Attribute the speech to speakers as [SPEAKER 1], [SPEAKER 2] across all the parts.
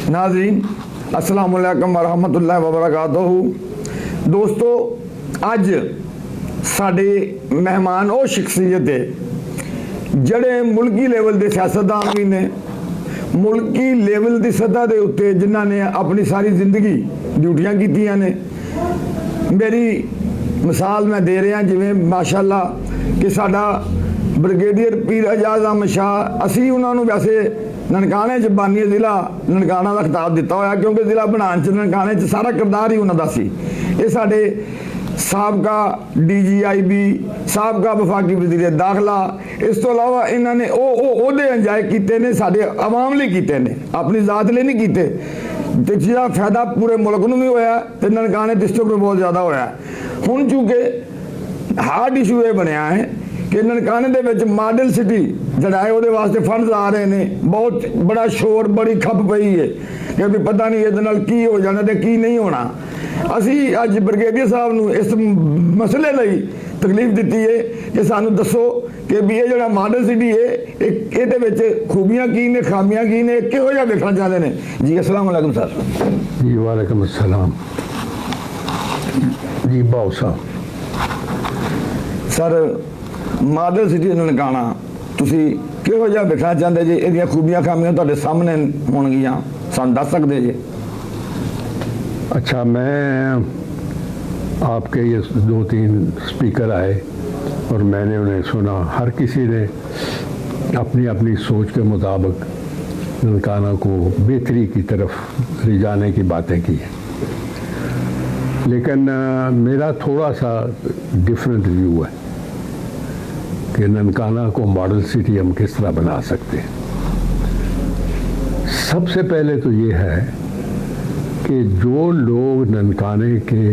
[SPEAKER 1] नाज़रीन अस्सलाम वालेकुम वरहमतुल्लाहि वबरकातुहू। दोस्तों अज साडे मेहमान वो शख्सियत है जड़े मुल्की लेवल के सियासतदान भी ने, मुल्की लेवल की सतह के उत्ते जिन्हों ने अपनी सारी जिंदगी ड्यूटियां कीतियां ने। मेरी मिसाल मैं दे रहा जिमें माशाअल्लाह कि साडा ब्रिगेडियर पीर एजाज अहमद शाह, असी उन्होंने वैसे ननकाने च बानी जिला ननकाना का खिताब दिता होया क्योंकि जिला बनाने च ननकाने च सारा किरदार ही उन्होंने सी। ये साडे साबका DGIB, साबका वफाकी वजीर दाखिला, इस तो अलावा इन्होंने ओहदे अंजाय किए ने, साडे आवाम लिए किए ने, अपनी जात लिए नहीं किए। तो जिसका फायदा पूरे मुल्क में भी होया तो ननकाने डिस्ट्रिक्ट में बहुत ज़्यादा होया। हुण चूंकि हार्ड इशू ये बनया है कि ननकाने दे विच मॉडल सिटी जड़ा है वो वास्ते फंड्स आ रहे हैं, बहुत बड़ा शोर बड़ी खप पई है कि भी पता नहीं ये की हो जाना तो की नहीं होना। असी अज ब्रिगेडियर साहब नूं इस मसले लई तकलीफ दी है कि सानू दसो कि भी ये जो मॉडल सिटी है ये खूबियां की ने, खामियां की ने, किहो जिहा देखना चाहते हैं जी। अस्सलाम वालेकुम सर।
[SPEAKER 2] जी वालेकुम अस्सलाम जी। बाऊ साहब
[SPEAKER 1] सर मॉडल सिटी ननकाना तुसी किहो जिहा देखना चाहते जी, ये खूबियां खामियां तुहाडे सामने होणगियां, सानू दस सकदे जी?
[SPEAKER 2] अच्छा, मैं आपके ये 2-3 स्पीकर आए और मैंने उन्हें सुना। हर किसी ने अपनी अपनी सोच के मुताबिक ननकाना को बेहतरी की तरफ ले जाने की बातें की हैं, लेकिन मेरा थोड़ा सा डिफरेंट व्यू है कि ननकाना को मॉडल सिटी हम किस तरह बना सकते हैं। सबसे पहले तो ये है कि जो लोग ननकाने के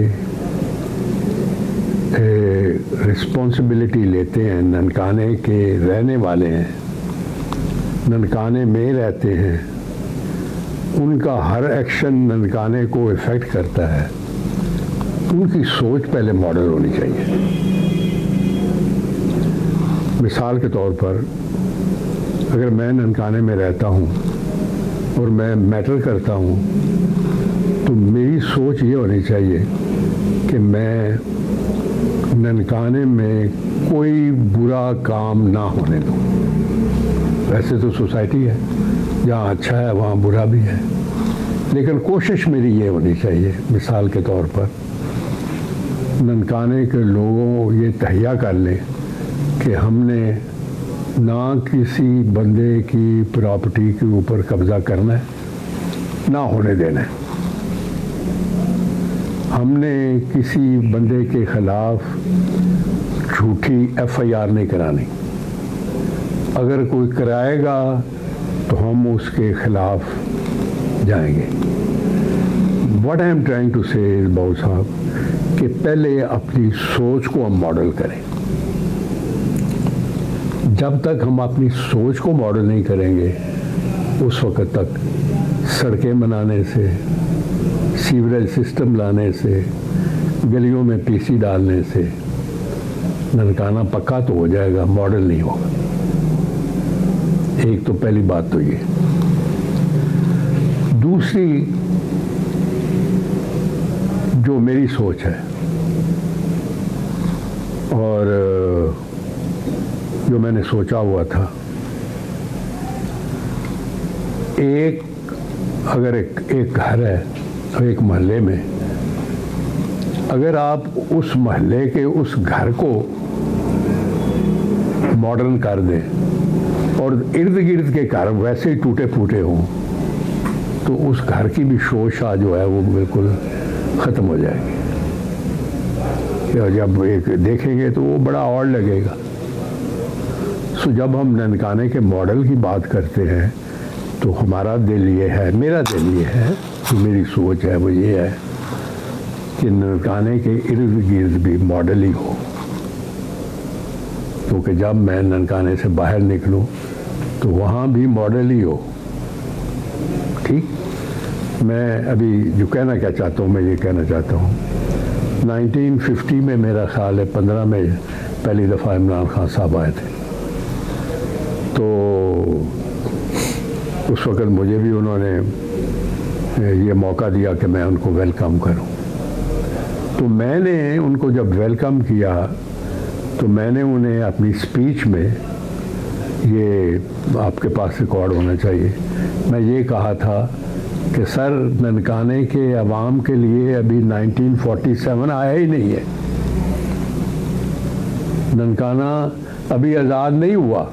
[SPEAKER 2] रिस्पॉन्सिबिलिटी लेते हैं, ननकाने के रहने वाले हैं, ननकाने में रहते हैं, उनका हर एक्शन ननकाने को इफ़ेक्ट करता है, उनकी सोच पहले मॉडल होनी चाहिए। मिसाल के तौर पर अगर मैं ननकाने में रहता हूँ और मैं मैटर करता हूँ तो मेरी सोच ये होनी चाहिए कि मैं ननकाने में कोई बुरा काम ना होने दूँ। वैसे तो सोसाइटी है, जहाँ अच्छा है वहाँ बुरा भी है, लेकिन कोशिश मेरी ये होनी चाहिए मिसाल के तौर पर ननकाने के लोगों ये तहैया कर लें कि हमने ना किसी बंदे की प्रॉपर्टी के ऊपर कब्ज़ा करना है, ना होने देना है। हमने किसी बंदे के ख़िलाफ़ झूठी FIR नहीं करानी। अगर कोई कराएगा तो हम उसके ख़िलाफ़ जाएंगे। What I am trying to say बाबू साहब कि पहले अपनी सोच को हम मॉडल करें। जब तक हम अपनी सोच को मॉडल नहीं करेंगे उस वक़्त तक सड़कें बनाने से, सीवरेज सिस्टम लाने से, गलियों में PC डालने से ननकाना पक्का तो हो जाएगा, मॉडल नहीं होगा। एक तो पहली बात तो ये। दूसरी जो मेरी सोच है और जो मैंने सोचा हुआ था, अगर एक घर है और एक मोहल्ले में, अगर आप उस मोहल्ले के उस घर को मॉडर्न कर दें और इर्द गिर्द के घर वैसे ही टूटे फूटे हों तो उस घर की भी शोशा जो है वो बिल्कुल ख़त्म हो जाएगी। जब एक देखेंगे तो वो बड़ा और लगेगा। सो जब हम ननकाने के मॉडल की बात करते हैं तो हमारा दिल ये है, मेरा दिल ये है, तो मेरी सोच है वो ये है कि ननकाने के इर्द गिर्द भी मॉडल ही हो, क्योंकि जब मैं ननकाने से बाहर निकलूं तो वहाँ भी मॉडल ही हो। ठीक, मैं अभी जो कहना क्या चाहता हूँ, मैं ये कहना चाहता हूँ 1950 में मेरा ख्याल है 15 में पहली दफ़ा इमरान खान साहब आए थे, तो उस वक़्त मुझे भी उन्होंने ये मौका दिया कि मैं उनको वेलकम करूं। तो मैंने उनको जब वेलकम किया तो मैंने उन्हें अपनी स्पीच में, ये आपके पास रिकॉर्ड होना चाहिए, मैं ये कहा था कि सर ननकाने के अवाम के लिए अभी 1947 आया ही नहीं है, ननकाना अभी आज़ाद नहीं हुआ।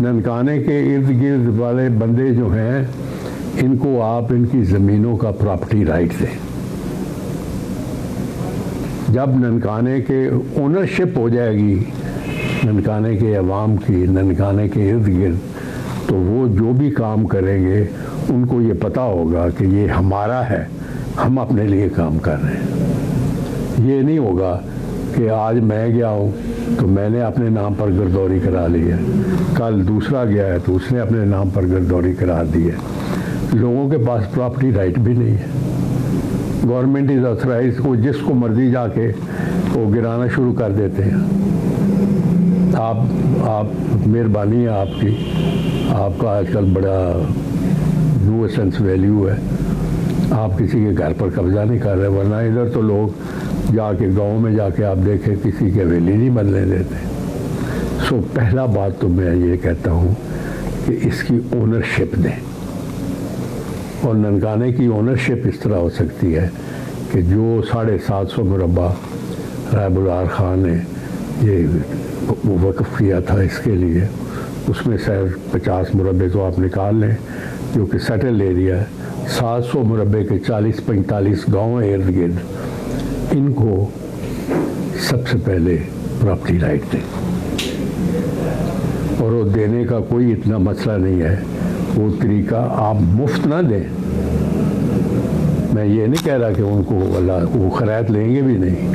[SPEAKER 2] ननकाने के इर्द गिर्द वाले बंदे जो हैं, इनको आप इनकी ज़मीनों का प्रॉपर्टी राइट दें। जब ननकाने के ओनरशिप हो जाएगी ननकाने के अवाम की, ननकाने के इर्द गिर्द, तो वो जो भी काम करेंगे उनको ये पता होगा कि ये हमारा है, हम अपने लिए काम कर रहे हैं। ये नहीं होगा कि आज मैं गया हूँ तो मैंने अपने नाम पर गिरदौरी करा ली है, कल दूसरा गया है तो उसने अपने नाम पर गिरदौरी करा दी है। लोगों के पास प्रॉपर्टी राइट भी नहीं है। गवर्नमेंट इज़ ऑथराइज, वो जिसको मर्जी जाके वो गिराना शुरू कर देते हैं। आप मेहरबानी है आपकी, आपका आजकल बड़ा न्यूसेंस वैल्यू है, आप किसी के घर पर कब्जा नहीं कर रहे, वरना इधर तो लोग जाके गांव में जाके आप देखें किसी के हवेली नहीं बनने देते। सो पहला बात तो मैं ये कहता हूँ कि इसकी ओनरशिप दें, और ननकाने की ओनरशिप इस तरह हो सकती है कि जो 750 मुरब्बा रायबुलार खान ने ये वक़्फ़ किया था इसके लिए, उसमें शायद 50 मुरब्बे तो आप निकाल लें जो कि सेटल एरिया है। 700 मुरब्बे के 40-45 गाँव इर्द गिर्द, इनको सबसे पहले प्रॉपर्टी राइट दें। और वो देने का कोई इतना मसला नहीं है, वो तरीका आप मुफ्त ना दें। मैं ये नहीं कह रहा कि उनको अल्लाह वो खैरात लेंगे भी नहीं,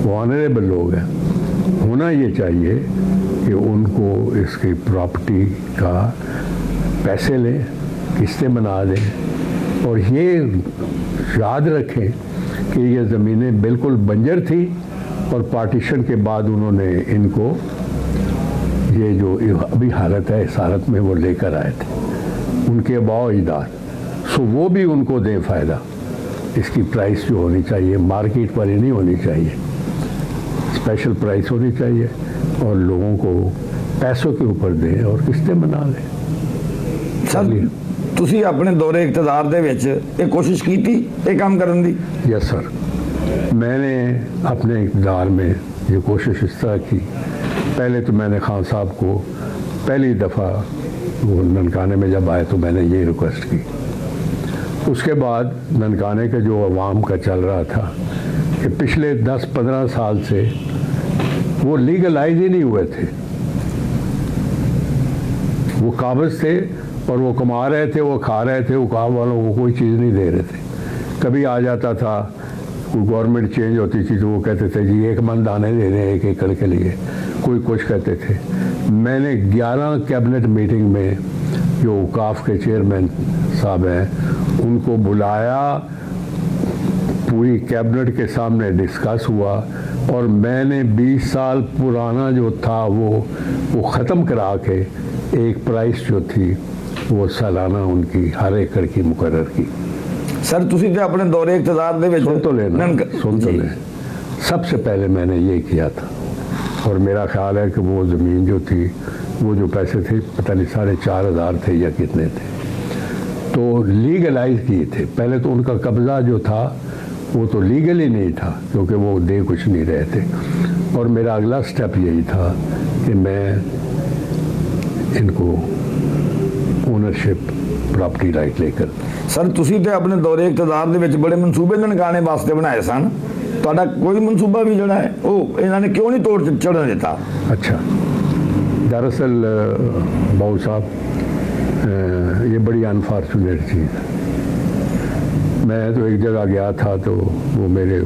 [SPEAKER 2] वो ऑनरेबल लोग हैं। होना ये चाहिए कि उनको इसकी प्रॉपर्टी का पैसे लें, किस्तें बना दें, और ये याद रखें कि ये ज़मीनें बिल्कुल बंजर थी और पार्टीशन के बाद उन्होंने इनको ये जो अभी हालत है इस हालत में वो लेकर आए थे उनके बाओ इजाद। सो वो भी उनको दें फ़ायदा। इसकी प्राइस जो होनी चाहिए मार्केट वाली नहीं होनी चाहिए, स्पेशल प्राइस होनी चाहिए, और लोगों को पैसों के ऊपर दें और किस्तें बना लें।
[SPEAKER 1] सर ਤੁਸੀਂ ਆਪਣੇ दौरे इक़्तिदार ਦੇ ਵਿੱਚ ਇਹ ਕੋਸ਼ਿਸ਼ ਕੀਤੀ ਇਹ ਕੰਮ ਕਰਨ ਦੀ?
[SPEAKER 2] यस सर, मैंने अपने इक़्तिदार में ये कोशिश इस तरह की। पहले तो मैंने खान साहब को पहली दफ़ा वो ननकाने में जब आए तो मैंने ये रिक्वेस्ट की। उसके बाद ननकाने के जो अवाम का चल रहा था कि पिछले 10-15 साल से वो लीगलाइज ही नहीं हुए थे, वो काबिज थे और वो कमा रहे थे, वो खा रहे थे, वो काम वालों को कोई चीज़ नहीं दे रहे थे। कभी आ जाता था कोई गवर्नमेंट चेंज होती थी तो वो कहते थे जी 1 मन दाने दे रहे हैं 1 एकड़ के लिए, कोई कुछ कहते थे। मैंने 11 कैबिनेट मीटिंग में जो औकाफ के चेयरमैन साहब हैं उनको बुलाया, पूरी कैबिनेट के सामने डिस्कस हुआ, और मैंने 20 साल पुराना जो था वो ख़त्म करा के एक प्राइस जो थी वो सालाना उनकी हर एकड़ की मुकर्रर की।
[SPEAKER 1] सर ਤੁਸੀਂ ਤੇ ਆਪਣੇ दौरे इक़्तिदार ਦੇ ਵਿੱਚ
[SPEAKER 2] सुन तो लेना, सुन तो लें। सबसे पहले मैंने ये किया था, और मेरा ख्याल है कि वो ज़मीन जो थी वो जो पैसे थे पता नहीं 4,500 थे या कितने थे, तो लीगलाइज किए थे। पहले तो उनका कब्ज़ा जो था वो तो लीगल ही नहीं था क्योंकि वो दे कुछ नहीं रहे थे, और मेरा अगला स्टेप यही था कि मैं इनको ओनरशिप प्रॉपर्टी राइट लेकर।
[SPEAKER 1] सर ਤੁਸੀਂ ਤੇ ਆਪਣੇ दौरे इक़्तिदार ਦੇ ਵਿੱਚ ਬੜੇ ਮਨਸੂਬੇ ਨਨਕਾਣੇ ਵਾਸਤੇ ਬਣਾਏ ਸਨ, ਤੁਹਾਡਾ ਕੋਈ ਮਨਸੂਬਾ ਵੀ ਜਿਹੜਾ ਹੈ ਉਹ ਇਹਨਾਂ ਨੇ ਕਿਉਂ ਨਹੀਂ ਤੋੜ ਚੜਨ ਦਿੱਤਾ?
[SPEAKER 2] अच्छा, दरअसल बाबू साहब ये बड़ी अनफॉर्चुनेट चीज़ है। मैं तो एक जगह गया था तो वो मेरे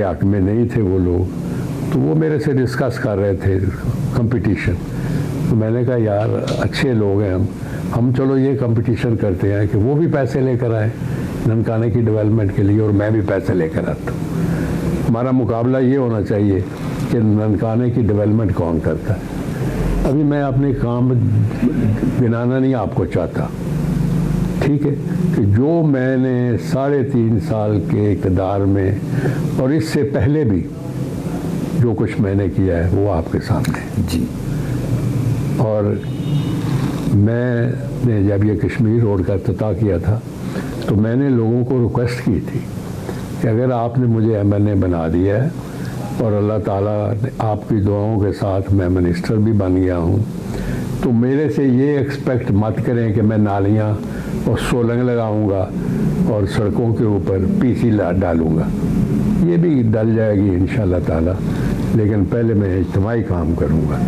[SPEAKER 2] हक में नहीं थे वो लोग, तो वो मेरे से डिस्कस कर रहे थे कंपटीशन। तो मैंने कहा यार अच्छे लोग हैं हम चलो ये कंपटीशन करते हैं कि वो भी पैसे लेकर आए ननकाने की डेवलपमेंट के लिए और मैं भी पैसे लेकर आता हूँ। हमारा मुकाबला ये होना चाहिए कि ननकाने की डेवलपमेंट कौन करता है। अभी मैं अपने काम गिनाना नहीं आपको चाहता, ठीक है कि जो मैंने 3.5 साल के इक़्तिदार में और इससे पहले भी जो कुछ मैंने किया है वो आपके सामने है।
[SPEAKER 1] जी।
[SPEAKER 2] और मैंने जब ये कश्मीर रोड का इफ्तिताह किया था तो मैंने लोगों को रिक्वेस्ट की थी कि अगर आपने मुझे MNA बना दिया है और अल्लाह ताला ने आपकी दुआओं के साथ मैं मिनिस्टर भी बन गया हूँ, तो मेरे से ये एक्सपेक्ट मत करें कि मैं नालियाँ और सोलंग लगाऊंगा और सड़कों के ऊपर PC डालूंगा। ये भी डल जाएगी इंशाल्लाह ताला, लेकिन पहले मैं इज्तिमाई काम करूंगा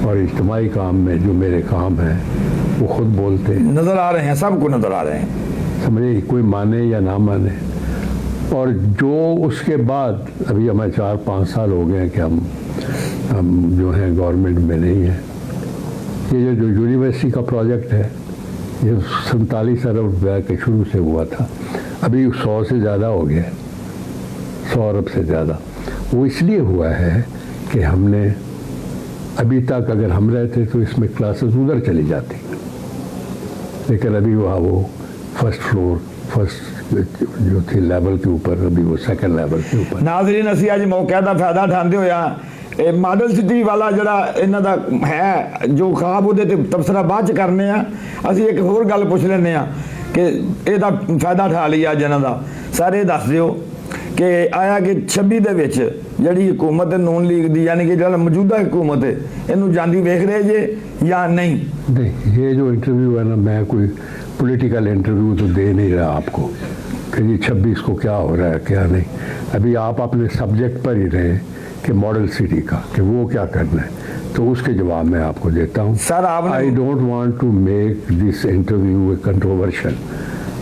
[SPEAKER 2] और इज्तिमाई काम में जो मेरे काम हैं वो खुद बोलते हैं,
[SPEAKER 1] नज़र आ रहे हैं, सबको नज़र आ रहे हैं,
[SPEAKER 2] समझे, कोई माने या ना माने। और जो उसके बाद अभी हमें 4-5 साल हो गए हैं कि हम जो हैं गवर्नमेंट में नहीं है। ये जो यूनिवर्सिटी का प्रोजेक्ट है ये 47 अरब रुपये के शुरू से हुआ था, अभी 100 से ज़्यादा हो गया, 100 अरब से ज़्यादा। वो इसलिए हुआ है कि हमने अभी तक अगर हम रहते तो इसमें क्लासेस उधर चली जाती, लेकिन अभी वहाँ वो फर्स्ट जो थी लेवल के ऊपर, अभी वो सेकंड लेवल के ऊपर।
[SPEAKER 1] नाज़रीन, असी अज मौके का फायदा उठाते हुए मॉडल सिटी वाला जरा इन्हों का है जो ख्वाब वो तबसरा बाद करने असी एक होर गल पुछ लें कि यदा फायदा उठा लिया अज इन्हों का। सर ये दस दियो कि आया कि 26 दे विच जिहड़ी हुकूमत है नून लीग की, यानी कि जो मौजूदा हुकूमत है, इनू जांदी वेख रहे जे या नहीं?
[SPEAKER 2] नहीं, ये जो इंटरव्यू है ना, मैं कोई पॉलिटिकल इंटरव्यू तो दे नहीं रहा आपको कि जी 26 को क्या हो रहा है क्या नहीं। अभी आप अपने सब्जेक्ट पर ही रहे कि मॉडल सिटी का कि वो क्या करना है, तो उसके जवाब मैं आपको देता हूँ।
[SPEAKER 1] सर आपने
[SPEAKER 2] I don't want to make this interview controversial.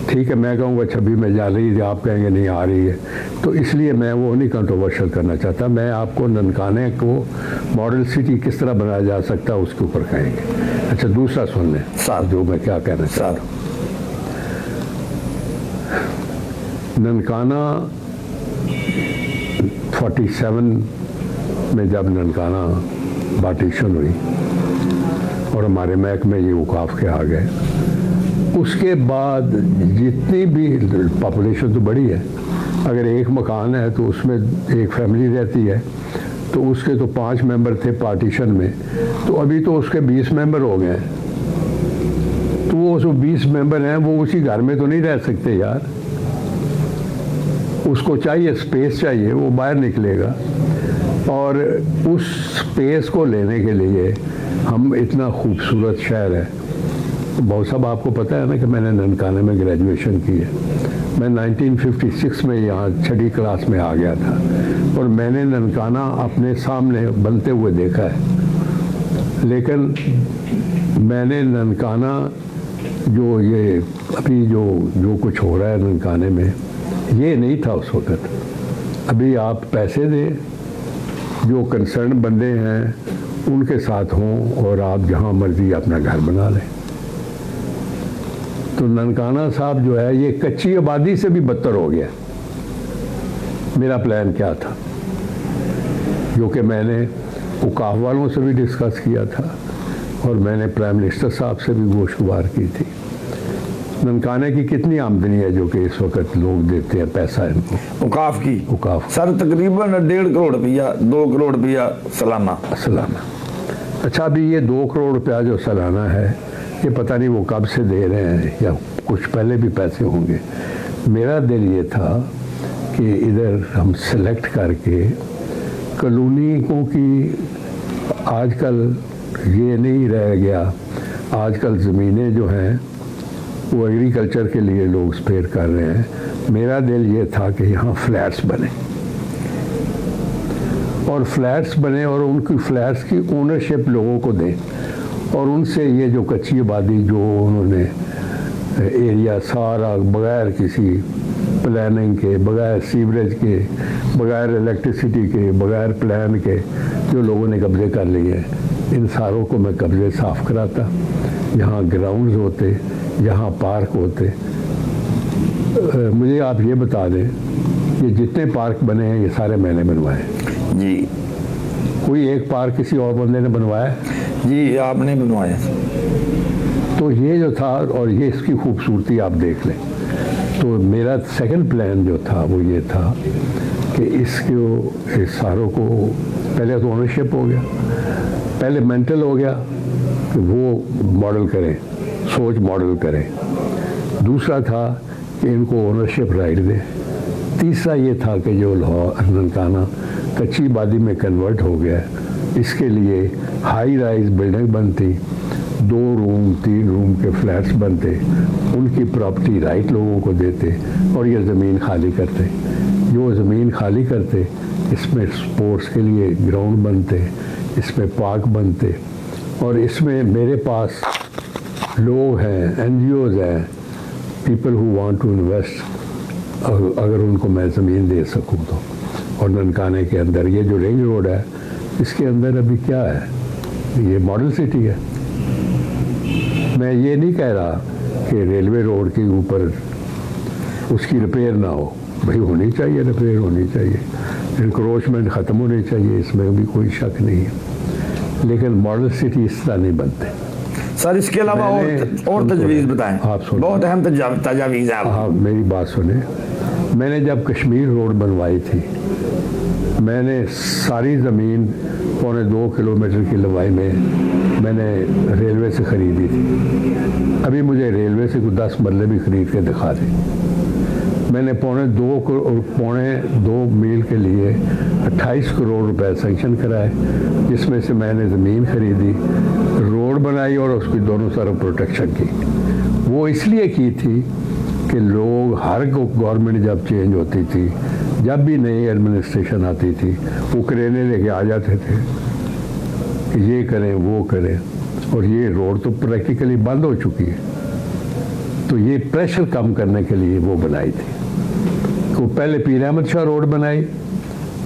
[SPEAKER 2] ठीक है, मैं कहूँगा 26 में जा रही थी, आप कहेंगे नहीं आ रही है, तो इसलिए मैं वो नहीं कंट्रोवर्शियल करना चाहता। मैं आपको ननकाने को मॉडल सिटी किस तरह बनाया जा सकता है उसके ऊपर कहेंगे। अच्छा, दूसरा सुन लें
[SPEAKER 1] सर,
[SPEAKER 2] जो मैं क्या कहना चाहता हूँ। ननकाना 47 में जब ननकाना पार्टीशन हुई और हमारे महकमे ये औकाफ के आ गए, उसके बाद जितनी भी पॉपुलेशन तो बड़ी है, अगर एक मकान है तो उसमें एक फैमिली रहती है, तो उसके तो 5 मेंबर थे पार्टीशन में, तो अभी तो उसके 20 मेंबर हो गए। तो वो जो 20 मेंबर हैं वो उसी घर में तो नहीं रह सकते यार, उसको चाहिए स्पेस चाहिए, वो बाहर निकलेगा। और उस स्पेस को लेने के लिए हम इतना खूबसूरत शहर है। बहुत सब आपको पता है ना कि मैंने ननकाने में ग्रेजुएशन की है। मैं 1956 में यहाँ 6ठी क्लास में आ गया था और मैंने ननकाना अपने सामने बनते हुए देखा है। लेकिन मैंने ननकाना जो ये अभी जो कुछ हो रहा है ननकाने में, ये नहीं था उस वक़्त। अभी आप पैसे दें, जो कंसर्न बंदे हैं उनके साथ हों और आप जहाँ मर्जी अपना घर बना लें। तो ननकाना साहब जो है ये कच्ची आबादी से भी बदतर हो गया। मेरा प्लान क्या था, जो कि मैंने औकाफ वालों से भी डिस्कस किया था और मैंने प्राइम मिनिस्टर साहब से भी गोशगुबार की थी। ननकाने की कितनी आमदनी है जो कि इस वक्त लोग देते हैं पैसा इनको,
[SPEAKER 1] औकाफ की?
[SPEAKER 2] औकाफ
[SPEAKER 1] सर तकरीबन 1.5 करोड़ रुपया, 2 करोड़ रुपया सालाना।
[SPEAKER 2] अच्छा, अभी ये 2 करोड़ रुपया जो सालाना है, ये पता नहीं वो कब से दे रहे हैं या कुछ पहले भी पैसे होंगे। मेरा दिल ये था कि इधर हम सेलेक्ट करके कॉलोनियों की, आजकल ये नहीं रह गया, आजकल ज़मीनें जो हैं वो एग्रीकल्चर के लिए लोग स्पेयर कर रहे हैं। मेरा दिल ये था कि यहाँ फ्लैट्स बने और उनकी फ्लैट्स की ओनरशिप लोगों को दें और उनसे ये जो कच्ची आबादी जो उन्होंने एरिया सारा बग़ैर किसी प्लानिंग के, बग़ैर सीवरेज के, बग़ैर इलेक्ट्रिसिटी के, बग़ैर प्लान के जो लोगों ने कब्ज़े कर लिए, इन सारों को मैं कब्ज़े साफ़ कराता। यहाँ ग्राउंड्स होते, यहाँ पार्क होते। मुझे आप ये बता दें कि जितने पार्क बने हैं ये सारे मैंने बनवाए
[SPEAKER 1] जी।
[SPEAKER 2] कोई एक पार्क किसी और बंदे ने बनवाया?
[SPEAKER 1] जी आपने बनवाया।
[SPEAKER 2] तो तो ये जो था, और ये इसकी खूबसूरती आप देख लें। तो मेरा सेकंड प्लान जो था वो ये था कि इसको इस सारों को पहले तो ओनरशिप हो गया, पहले मेंटल हो गया कि वो मॉडल करें, सोच मॉडल करें। दूसरा था कि इनको ओनरशिप राइट दें। तीसरा ये था कि जो लाहौर ननकाना कच्ची आबादी में कन्वर्ट हो गया, इसके लिए हाई राइज बिल्डिंग बनती, 2 रूम 3 रूम के फ्लैट्स बनते, उनकी प्रॉपर्टी राइट लोगों को देते और ये ज़मीन खाली करते। जो ज़मीन खाली करते, इसमें स्पोर्ट्स के लिए ग्राउंड बनते, इसमें पार्क बनते, और इसमें मेरे पास लोग हैं, NGOs हैं, people who want to invest, अगर उनको मैं ज़मीन दे सकूं तो। और ननकाने के अंदर ये जो रिंग रोड है, इसके अंदर अभी क्या है, ये मॉडल सिटी है। मैं ये नहीं कह रहा कि रेलवे रोड के ऊपर उसकी रिपेयर ना हो, भाई होनी चाहिए, रिपेयर होनी चाहिए, इंक्रोचमेंट ख़त्म होनी चाहिए, इसमें भी कोई शक नहीं है, लेकिन मॉडल सिटी इस तरह नहीं बनते।
[SPEAKER 1] सर इसके अलावा और तजवीज़ बताएं।
[SPEAKER 2] आप सुनो,
[SPEAKER 1] बहुत अहम तजावीज़ है।
[SPEAKER 2] हाँ, मेरी बात सुने। मैंने जब कश्मीर रोड बनवाई थी, मैंने सारी ज़मीन 2.25 किलोमीटर की लंबाई में मैंने रेलवे से ख़रीदी थी। अभी मुझे रेलवे से कुछ 10 मरले भी ख़रीद के दिखा दें। मैंने 2.25 मील के लिए 28 करोड़ रुपए सेंक्शन कराए, जिसमें से मैंने ज़मीन खरीदी, रोड बनाई और उसकी दोनों तरफ प्रोटेक्शन की। वो इसलिए की थी कि लोग, हर गवर्नमेंट जब चेंज होती थी, जब भी नई एडमिनिस्ट्रेशन आती थी, वो करेने लेके आ जाते थे कि ये करें वो करें, और ये रोड तो प्रैक्टिकली बंद हो चुकी है। तो ये प्रेशर कम करने के लिए वो बनाई थी। तो पहले पीर अहमद शाह रोड बनाई,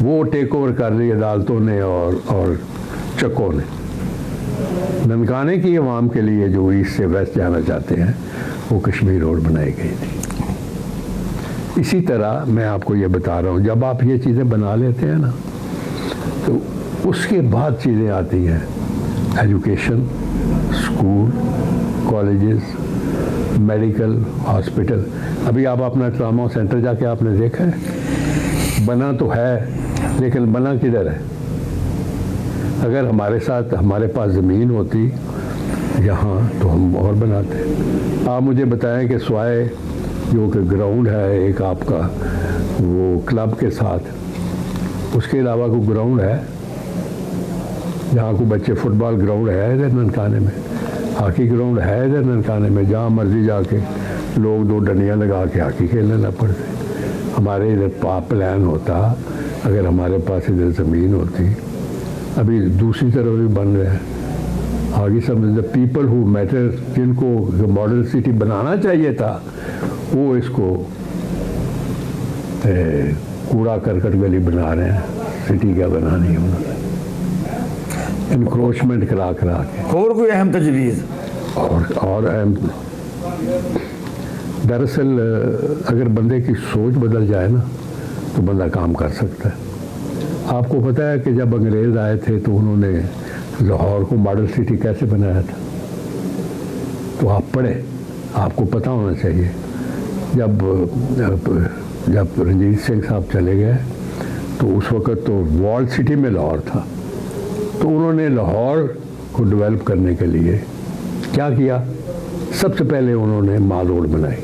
[SPEAKER 2] वो टेक ओवर कर दी अदालतों ने और चक्कों ने। ननकाने की आवाम के लिए जो ईस्ट से वेस्ट जाना चाहते हैं, वो कश्मीर रोड बनाई गई थी। इसी तरह मैं आपको ये बता रहा हूँ, जब आप ये चीज़ें बना लेते हैं ना, तो उसके बाद चीज़ें आती हैं, education, school, colleges, medical, hospital. अभी आप अपना ट्रामा सेंटर जाके आपने देखा है, बना तो है, लेकिन बना किधर है? अगर हमारे पास ज़मीन होती यहाँ, तो हम और बनाते। आप मुझे बताएं कि स्वाय जो कि ग्राउंड है एक आपका, वो क्लब के साथ, उसके अलावा कोई ग्राउंड है जहाँ को बच्चे, फुटबॉल ग्राउंड है इधर ननकाने में, हॉकी ग्राउंड है इधर ननकाने में, जहाँ मर्जी जाके लोग 2 डंडियाँ लगा के हॉकी खेलने ना पड़ते। हमारे इधर प्लान होता, अगर हमारे पास इधर ज़मीन होती, अभी दूसरी तरफ भी बन रहा है, आगे सब द पीपल हु मैटर, जिनको मॉडल सिटी बनाना चाहिए था, वो इसको कूड़ा करकट गली बना रहे हैं। सिटी क्या बनानी है उन्होंने, इंक्रोचमेंट करा के।
[SPEAKER 1] और कोई अहम तजवीज़?
[SPEAKER 2] और अहम, दरअसल अगर बंदे की सोच बदल जाए ना, तो बंदा काम कर सकता है। आपको पता है कि जब अंग्रेज़ आए थे, तो उन्होंने लाहौर को मॉडल सिटी कैसे बनाया था? तो आप पढ़े, आपको पता होना चाहिए। जब रंजीत सिंह साहब चले गए, तो उस वक़्त तो वॉल्ड सिटी में लाहौर था, तो उन्होंने लाहौर को डेवलप करने के लिए क्या किया? सबसे पहले उन्होंने माल रोड बनाई,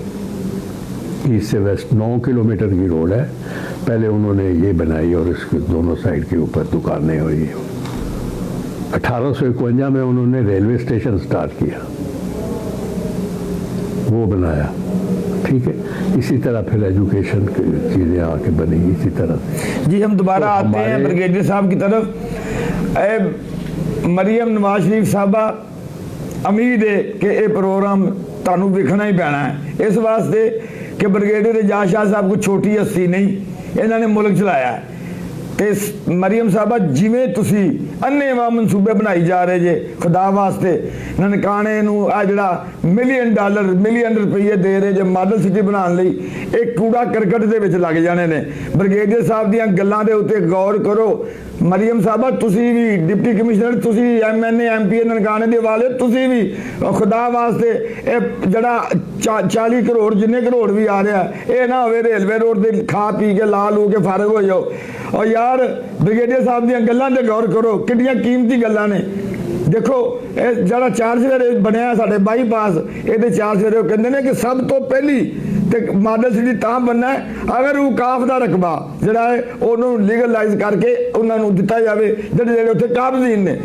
[SPEAKER 2] ईस्ट से वेस्ट 9 किलोमीटर की रोड है। पहले उन्होंने ये बनाई और इसके दोनों साइड के ऊपर दुकानें हुई। 1851 में उन्होंने रेलवे स्टेशन स्टार्ट किया, वो बनाया, ठीक है। इसी तरह फिर एजुकेशन की चीज़ें आके बनी इसी तरह।
[SPEAKER 1] जी, हम दोबारा आते हैं ब्रिगेडियर साहब की तरफ। मरियम नवाज शरीफ साहबा, उम्मीद है कि ये प्रोग्राम तुहानू देखना ही पैना है, इस वास्ते कि ब्रिगेडियर एजाज शाह साहब को छोटी हस्ती नहीं, इन्होंने मुल्क चलाया है। ਤੇ ਮਰੀਮ ਸਾਹਿਬਾ ਜਿਵੇਂ ਤੁਸੀਂ ਅੰਨੇਵਾਹ ਮਨਸੂਬੇ ਬਣਾਈ ਜਾ ਰਹੇ ਜੇ ਖੁਦਾ ਵਾਸਤੇ ਨਨਕਾਣੇ ਨੂੰ ਆ ਜਿਹੜਾ ਮਿਲੀਅਨ ਰੁਪਏ ਦੇ ਰਹੇ ਜੇ ਮਾਡਲ ਸਿਟੀ ਬਣਾਉਣ ਲਈ, ਇਹ ਕੂੜਾ ਕਰਕਟ ਦੇ ਵਿੱਚ ਲੱਗ ਜਾਣੇ ਨੇ। ਬ੍ਰਿਗੇਡੀਅਰ ਸਾਹਿਬ ਦੀਆਂ ਗੱਲਾਂ ਦੇ ਉੱਤੇ ਗੌਰ ਕਰੋ। ਮਰੀਮ ਸਾਹਿਬਾ ਤੁਸੀਂ ਵੀ ਡਿਪਟੀ ਕਮਿਸ਼ਨਰ, ਤੁਸੀਂ MNA MP ਨਨਕਾਣੇ ਦੇ ਵਾਲੇ, ਤੁਸੀਂ ਵੀ ਖੁਦਾ ਵਾਸਤੇ ਇਹ ਜਿਹੜਾ 40 ਕਰੋੜ ਜਿੰਨੇ ਕਰੋੜ ਵੀ ਆ ਰਿਹਾ, ਇਹ ਨਾ ਹੋਵੇ ਰੇਲਵੇ ਰੋਡ ਤੇ ਖਾ ਪੀ ਕੇ ਲਾ ਲੂ ਕੇ ਫਾਰਗ ਹੋ ਜਾਓ। ਔਰ ਯਾਰ ਬ੍ਰਿਗੇਡੀਅਰ ਸਾਹਿਬ ਦੀਆਂ ਗੱਲਾਂ ਤੇ ਗੌਰ ਕਰੋ, ਕਿੰਨੀਆਂ ਕੀਮਤੀ ਗੱਲਾਂ ਨੇ। ਦੇਖੋ ਇਹ ਜਿਹੜਾ 4 ਸਵੇਰੇ ਬਣਿਆ ਸਾਡੇ ਬਾਈਪਾਸ, ਇਹਦੇ 4 ਸਵੇਰੇ ਉਹ ਕਹਿੰਦੇ ਨੇ ਕਿ ਸਭ ਤੋਂ ਪਹਿਲੀ ਤੇ ਮਾਡਲ ਸਿਟੀ ਤਾਂ ਬਣਨਾ ਹੈ ਅਗਰ ਔਕਾਫ ਦਾ ਰਕਬਾ ਜਿਹੜਾ ਹੈ ਉਹਨੂੰ ਲੀਗਲਾਈਜ਼ ਕਰਕੇ ਉਹਨਾਂ ਨੂੰ ਦਿੱਤਾ ਜਾਵੇ ਜਿਹੜੇ ਉੱਥੇ ਕਾਬਜ਼ੀਨ ਨੇ।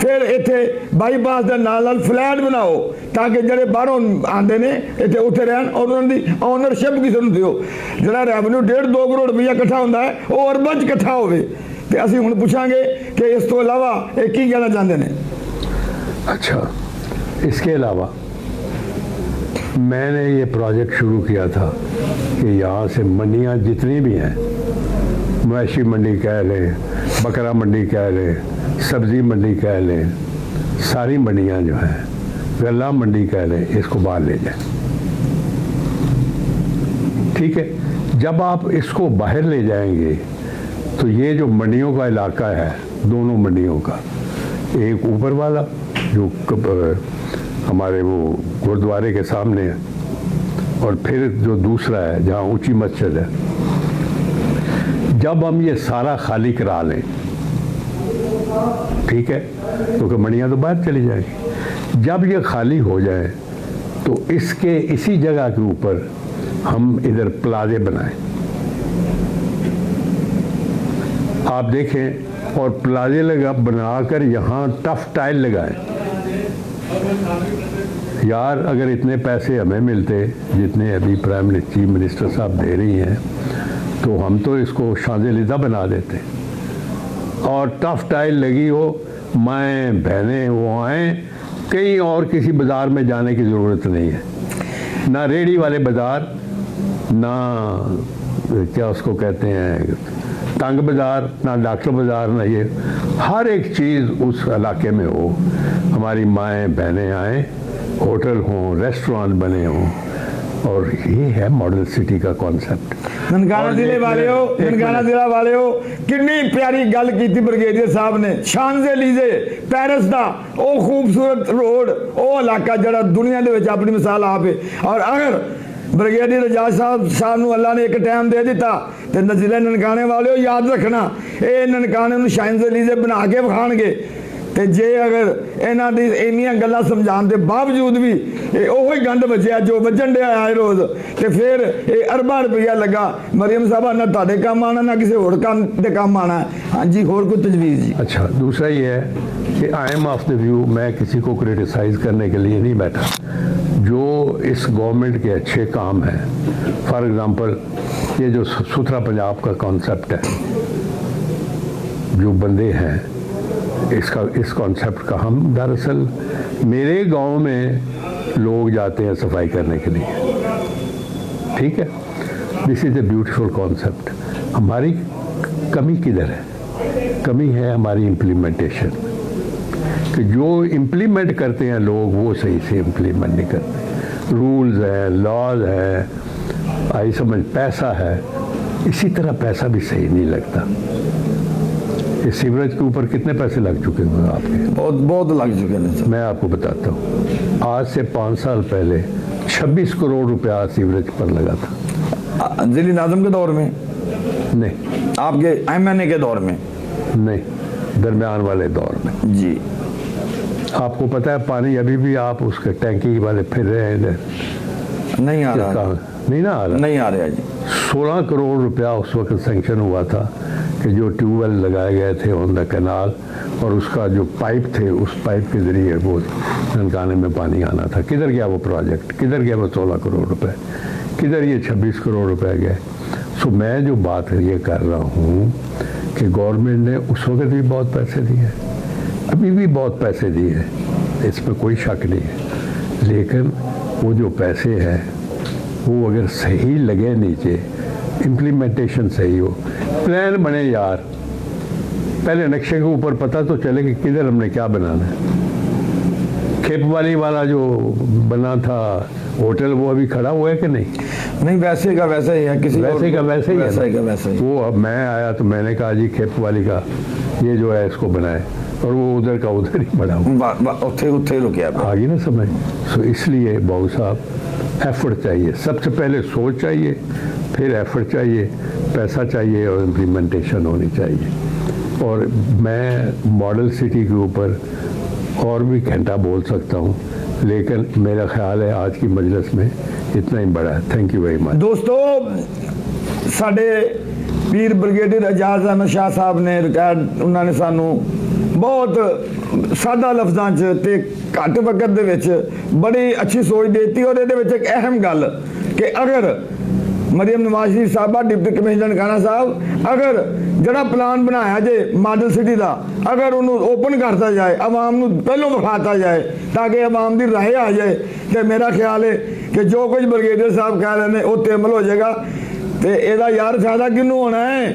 [SPEAKER 1] ਫਿਰ ਇੱਥੇ ਬਾਈਪਾਸ ਦੇ ਨਾਲ ਫਲੈਟ ਬਣਾਓ ਤਾਂ ਕਿ ਜਿਹੜੇ ਬਾਹਰੋਂ ਆਉਂਦੇ ਨੇ ਇੱਥੇ ਉੱਥੇ ਰਹਿਣ, ਉਹਨਾਂ ਦੀ ਓਨਰਸ਼ਿਪ ਕਿਸੇ ਨੂੰ ਦਿਓ। ਜਿਹੜਾ ਰੈਵਨਿਊ 1.5-2 ਕਰੋੜ ਰੁਪਈਆ ਇਕੱਠਾ ਹੁੰਦਾ ਹੈ ਉਹ ਅਰਬਾਂ 'ਚ ਇਕੱਠਾ ਹੋਵੇ। ਤੇ ਅਸੀਂ ਹੁਣ ਪੁੱਛਾਂਗੇ ਕਿ ਇਸ ਤੋਂ ਇਲਾਵਾ ਇਹ ਕੀ ਕਹਿਣਾ ਚਾਹੁੰਦੇ ਨੇ।
[SPEAKER 2] अच्छा, इसके अलावा मैंने ये प्रोजेक्ट शुरू किया था कि यहाँ से मंडियाँ जितनी भी हैं, मवेशी मंडी कह लें, बकरा मंडी कह लें, सब्ज़ी मंडी कह लें, सारी मंडियाँ जो हैं, गल्ला मंडी कह लें, इसको बाहर ले जाएं। ठीक है, जब आप इसको बाहर ले जाएंगे तो ये जो मंडियों का इलाका है, दोनों मंडियों का, एक ऊपर वाला जो हमारे वो गुरुद्वारे के सामने है, और फिर जो दूसरा है जहाँ ऊंची मस्जिद है, जब हम ये सारा खाली करा लें, ठीक है, क्योंकि मंडियाँ तो बाहर चली जाएंगी। जब ये खाली हो जाए तो इसके इसी जगह के ऊपर हम इधर प्लाजे बनाएं। आप देखें, और प्लाजे लगा बनाकर यहाँ टफ टाइल लगाएं। यार अगर इतने पैसे हमें मिलते जितने अभी चीफ मिनिस्टर साहब दे रही हैं, तो हम तो इसको शांज़ेलिज़ा बना देते। और टफ टाइल लगी हो, माएँ बहनें वो आएँ, कहीं और किसी बाज़ार में जाने की ज़रूरत नहीं है। ना रेडी वाले बाज़ार, ना क्या उसको कहते हैं तंग बाज़ार, ना डॉक्टर बाज़ार, ना ये, हर एक चीज़ उस इलाके में हो। हमारी माएँ बहनें आएँ, होटल हों, रेस्टोरेंट बने हों, और ये है मॉडल सिटी का कॉन्सेप्ट।
[SPEAKER 1] ननकाना जिला वाले हो कितनी प्यारी गल की ब्रिगेडियर साहब ने। शांज़ेलीज़े पेरिस का वो खूबसूरत रोड, वो इलाका जरा दुनिया के अपनी मिसाल आप है। और अगर ब्रिगेडियर एजाज साहब ਨੂੰ अल्लाह ने एक टाइम दे दिता तो नज़ीले ननकाने वाले याद रखना, ये ननकाने ਨੂੰ शांज़ेलीज़े बना के विखाणगे। ਤੇ ਜੇ ਅਗਰ ਇਹਨਾਂ ਦੀ ਇੰਨੀਆਂ ਗੱਲਾਂ ਸਮਝਾਉਣ ਦੇ ਬਾਵਜੂਦ ਵੀ ਇਹ ਉਹੀ ਗੰਦ ਵੱਜਿਆ ਜੋ ਵੱਜਣ ਡਿਆ ਆਏ ਰੋਜ਼, ਤੇ ਫਿਰ ਇਹ ਅਰਬਾਂ ਰੁਪਈਆ ਲੱਗਾ ਮਰੀਮ ਸਾਹਿਬਾ ਨਾ ਤੁਹਾਡੇ ਕੰਮ ਆਣਾ ਨਾ ਕਿਸੇ ਹੋਰ ਕੰਮ ਦੇ ਕੰਮ ਆਣਾ। ਹਾਂਜੀ, ਹੋਰ ਕੋਈ तजवीज़ जी?
[SPEAKER 2] अच्छा, दूसरा ये है कि I am of the view, मैं किसी को क्रिटिसाइज़ करने के लिए नहीं बैठा। जो इस गवर्नमेंट के अच्छे काम हैं, फॉर एग्ज़ाम्पल ये जो सुथरा पंजाब का कॉन्सेप्ट है, जो बंदे हैं इस कॉन्सेप्ट का, हम दरअसल मेरे गांव में लोग जाते हैं सफाई करने के लिए। ठीक है, this is a beautiful concept. हमारी कमी किधर है? कमी है हमारी इम्प्लीमेंटेशन, कि जो इम्प्लीमेंट करते हैं लोग वो सही से इम्प्लीमेंट नहीं करते। रूल्स हैं, लॉज हैं, आई समझ पैसा है, इसी तरह पैसा भी सही नहीं लगता। इस सीवरेज के ऊपर कितने पैसे लग चुके हैं आपके?
[SPEAKER 1] बहुत लग चुके हैं।
[SPEAKER 2] मैं आपको बताता हूँ, आज से 5 साल पहले 26 करोड़ रुपया सीवरेज पर लगा था।
[SPEAKER 1] जिली नाज़म के दौर में
[SPEAKER 2] नहीं,
[SPEAKER 1] आपके MNA के दौर में
[SPEAKER 2] नहीं, दरमियान वाले दौर में
[SPEAKER 1] जी।
[SPEAKER 2] आपको पता है पानी अभी भी आप उसके टैंकी वाले फिर रहे हैं इधर,
[SPEAKER 1] नहीं आ रहा,
[SPEAKER 2] नहीं ना आ रहा,
[SPEAKER 1] नहीं आ रहा जी।
[SPEAKER 2] 16 करोड़ रुपया उस वक्त सेंक्शन हुआ था कि जो ट्यूबवेल लगाए गए थे ऑन द कैनाल, और उसका जो पाइप थे उस पाइप के ज़रिए वो ननकाने में पानी आना था। किधर गया वो प्रोजेक्ट? किधर गया वो 16 करोड़ रुपए? किधर ये 26 करोड़ रुपए गए? सो मैं जो बात ये कर रहा हूँ कि गवर्नमेंट ने उस वक्त भी बहुत पैसे दिए, अभी भी बहुत पैसे दिए, इसमें कोई शक नहीं है। लेकिन वो जो पैसे हैं वो अगर सही लगे नीचे, इम्प्लीमेंटेशन सही हो, प्लान बने यार, पहले नक्शे के ऊपर पता तो चले कि किधर हमने क्या बनाना है। खेपवाली वाला जो बना था होटल, वो अभी खड़ा हुआ है कि नहीं?
[SPEAKER 1] नहीं, वैसे का वैसा ही है, किसी
[SPEAKER 2] वैसे का वैसे ही है
[SPEAKER 1] वैसा
[SPEAKER 2] ना?
[SPEAKER 1] ही का वैसा ही।
[SPEAKER 2] वो अब मैं आया तो मैंने कहा जी खेपवाली का ये जो है इसको बनाए, और वो उधर का उधर ही बना हुआ,
[SPEAKER 1] उत्थे रुकिया पे।
[SPEAKER 2] आ गई ना समझ। सो इसलिए बाबू साहब, एफर्ट चाहिए, सबसे पहले सोच चाहिए, फिर एफर्ट चाहिए, पैसा चाहिए और इम्प्लीमेंटेशन होनी चाहिए। और मैं मॉडल सिटी के ऊपर और भी घंटा बोल सकता हूँ, लेकिन मेरा ख्याल है आज की मजलिस में इतना ही बड़ा है। Thank you very much.
[SPEAKER 1] दोस्तों, साडे पीर ब्रिगेडियर एजाज अहमद शाह साहब ने रिटायर्ड, उन्होंने सानू बहुत सादा लफ्जां च ते घट वक्त दे विच बड़ी अच्छी सोच देती। और ये एक अहम गल कि अगर मरियम नवाज शरीफ साहबा डिप्टी कमिश्नर ननकाना साहब, अगर जड़ा प्लान बनाया जे मॉडल सिटी का, अगर उन्होंने ओपन करता जाए, आवाम को पहलों विखाता जाए ताकि आवाम की राय आ जाए, तो मेरा ख्याल है कि जो कुछ ब्रिगेडियर साहब कह रहे हैं वो ते अमल हो जाएगा। तो यदा यार फायदा किनू होना है?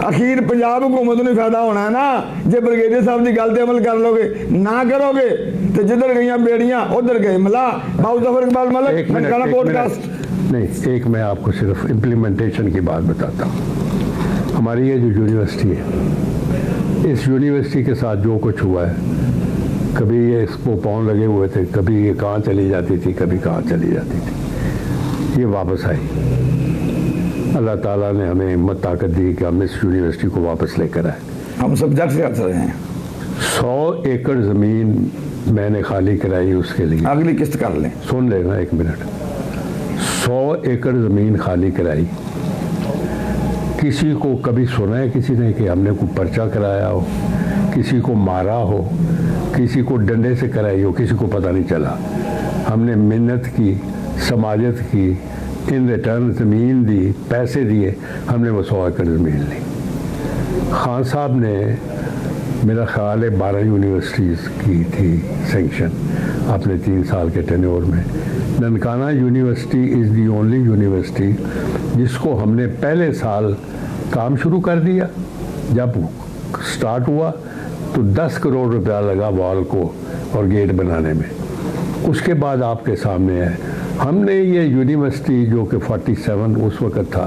[SPEAKER 1] अखीर पंजाब हुकूमत को फायदा होना है ना, जे ब्रिगेडियर साहब की गल ते अमल कर लोगे। ना करोगे तो जिधर गई बेड़ियां उधर गए मला। बाबू जफर इकबाल मलिक, ननकाना पॉडकास्ट।
[SPEAKER 2] नहीं, एक मैं आपको सिर्फ इम्प्लीमेंटेशन की बात बताता हूँ। हमारी ये जो यूनिवर्सिटी है, इस यूनिवर्सिटी के साथ जो कुछ हुआ है, कभी ये इसको पाँव लगे हुए थे, कभी ये कहाँ चली जाती थी, कभी कहाँ चली जाती थी, ये वापस आई। अल्लाह ताला ने हमें हिम्मत ताकत दी कि हम इस यूनिवर्सिटी को वापस लेकर आए।
[SPEAKER 1] हम सब्जेक्ट से रहे हैं।
[SPEAKER 2] 100 एकड़ ज़मीन मैंने खाली कराई उसके लिए।
[SPEAKER 1] अगली किस्त कर लें,
[SPEAKER 2] सुन लेना एक मिनट। 100 एकड़ ज़मीन खाली कराई। किसी को कभी सुना है किसी ने कि हमने कोई पर्चा कराया हो, किसी को मारा हो, किसी को डंडे से कराई हो? किसी को पता नहीं चला। हमने मिन्नत की, समाजत की, इन रिटर्न ज़मीन दी, पैसे दिए, हमने वो 100 एकड़ ज़मीन ली। खान साहब ने मेरा ख्याल है 12 यूनिवर्सिटीज़ की थी सेंक्शन अपने 3 साल के टेन्योर में। Nankana university is the only university जिसको हमने पहले साल काम शुरू कर दिया। जब स्टार्ट हुआ तो 10 करोड़ रुपया लगा वॉल को और गेट बनाने में। उसके बाद आपके सामने है, हमने ये यूनिवर्सिटी जो कि 47 उस वक़्त था,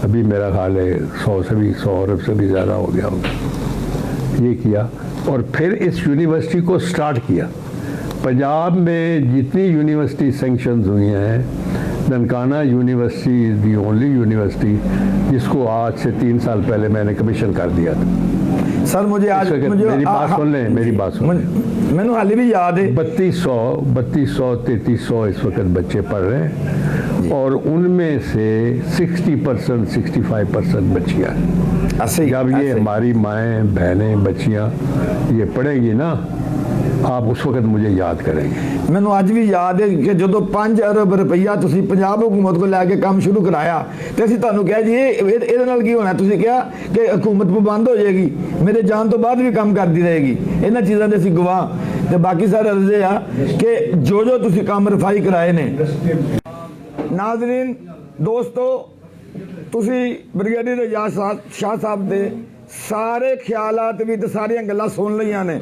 [SPEAKER 2] अभी मेरा ख्याल है 100 अरब से भी ज़्यादा हो गया होगा, ये किया। और फिर इस यूनिवर्सिटी को स्टार्ट किया। पंजाब में जितनी यूनिवर्सिटी सेंक्शंस हुई हैं, Nankana university is the only university जिसको आज से 3 साल पहले मैंने कमीशन कर दिया था।
[SPEAKER 1] सर मुझे आज
[SPEAKER 2] मेरी बात सुन लें, मेरी बात सुन लें।
[SPEAKER 1] मैंने हाल भी याद है
[SPEAKER 2] 3200 3300 इस वक्त बच्चे पढ़ रहे हैं और उनमें से 60% 65% बच्चियाँ हैं। जब ये हमारी माएँ बहनें बच्चियाँ ये पढ़ेंगी ना, आप उस वक्त मुझे याद करेंगे।
[SPEAKER 1] मैनू अज भी याद है कि जो 5 अरब रुपया तुसी पंजाब हुकूमत को लैके काम शुरू कराया तो असीं तुहानूं कहा जी ये नाल की होना, तुसीं कहा कि हुकूमत पाबंद हो जाएगी, मेरे जान तो बाद भी काम करती रहेगी। इन्हां चीज़ां दे असीं गवाह। तो बाकी सारे अर्जे आ कि जो तुसीं काम रफाई कराए ने। नाज़रीन दोस्तों, तुसीं ब्रिगेडियर एजाज शाह साहब दे सारे ख्यालात भी तो सारियां गल्लां सुन लईआं ने।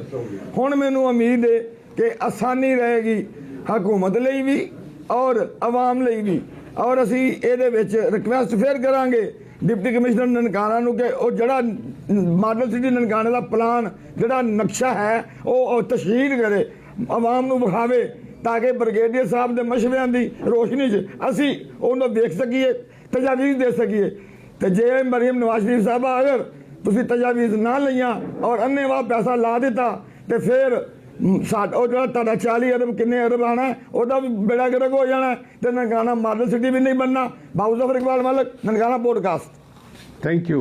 [SPEAKER 1] हुण मैनूं उम्मीद है कि आसानी रहेगी हुकूमत लई भी और आवाम लई भी। और असीं इहदे विच रिक्वेस्ट फिर करांगे डिप्टी कमिश्नर ननकाना नूं कि वो जिहड़ा मॉडल सिटी ननकाने दा प्लान जिहड़ा नक्शा है वो तशहीर करे, आवाम नूं विखावे, ताकि ब्रिगेडियर साहब दे मशवरियां दी रोशनी च असीं उहनूं देख सकीए, तजावीज़ दे सकीए। तो जे मरियम नवाज शरीफ साहब अगर तुसीं तजावीज़ ना लईआं और अन्नेवाह पैसा ला दिता तो फिर जो 40 अरब किन्ने अरब आना है वह भी बेड़ा गर्क हो जाना है। तो ननकाना मॉडल सिटी भी नहीं बनना। Babu Zafar Iqbal Malik, Nankana podcast.
[SPEAKER 2] Thank you.